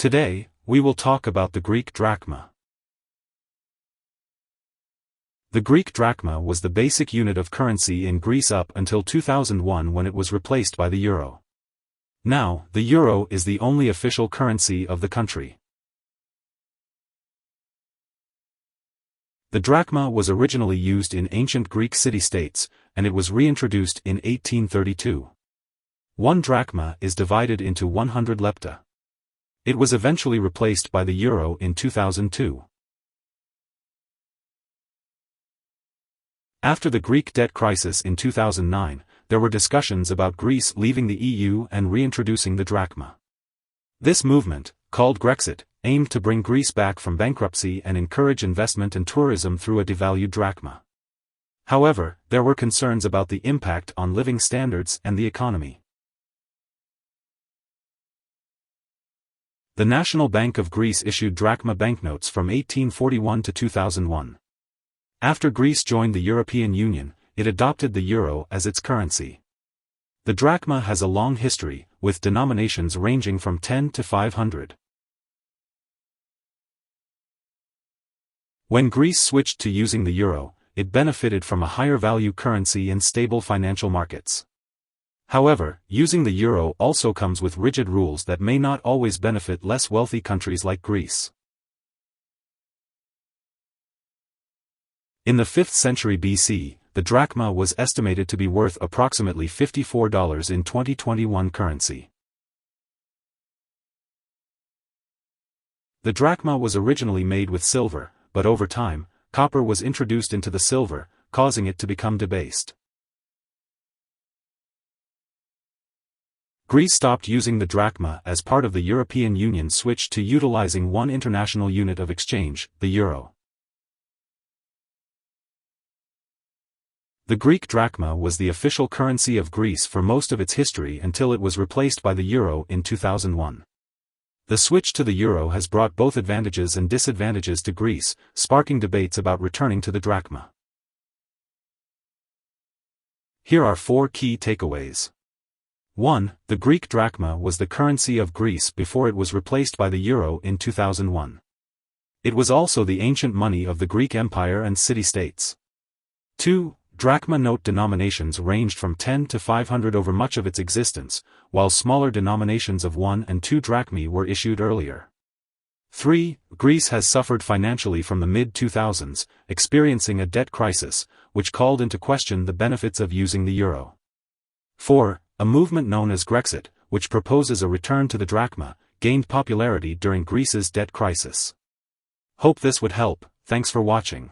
Today, we will talk about the Greek drachma. The Greek drachma was the basic unit of currency in Greece up until 2001 when it was replaced by the euro. Now, the euro is the only official currency of the country. The drachma was originally used in ancient Greek city-states, and it was reintroduced in 1832. One drachma is divided into 100 lepta. It was eventually replaced by the euro in 2002. After the Greek debt crisis in 2009, there were discussions about Greece leaving the EU and reintroducing the drachma. This movement, called Grexit, aimed to bring Greece back from bankruptcy and encourage investment and tourism through a devalued drachma. However, there were concerns about the impact on living standards and the economy. The National Bank of Greece issued drachma banknotes from 1841 to 2001. After Greece joined the European Union, it adopted the euro as its currency. The drachma has a long history, with denominations ranging from 10 to 500. When Greece switched to using the euro, it benefited from a higher value currency and stable financial markets. However, using the euro also comes with rigid rules that may not always benefit less wealthy countries like Greece. In the 5th century BC, the drachma was estimated to be worth approximately $54 in 2021 currency. The drachma was originally made with silver, but over time, copper was introduced into the silver, causing it to become debased. Greece stopped using the drachma as part of the European Union switched to utilizing one international unit of exchange, the euro. The Greek drachma was the official currency of Greece for most of its history until it was replaced by the euro in 2001. The switch to the euro has brought both advantages and disadvantages to Greece, sparking debates about returning to the drachma. Here are 4 key takeaways. 1. The Greek drachma was the currency of Greece before it was replaced by the euro in 2001. It was also the ancient money of the Greek Empire and city-states. 2. Drachma note denominations ranged from 10 to 500 over much of its existence, while smaller denominations of 1 and 2 drachmae were issued earlier. 3. Greece has suffered financially from the mid-2000s, experiencing a debt crisis, which called into question the benefits of using the euro. 4. A movement known as Grexit, which proposes a return to the drachma, gained popularity during Greece's debt crisis. Hope this would help. Thanks for watching.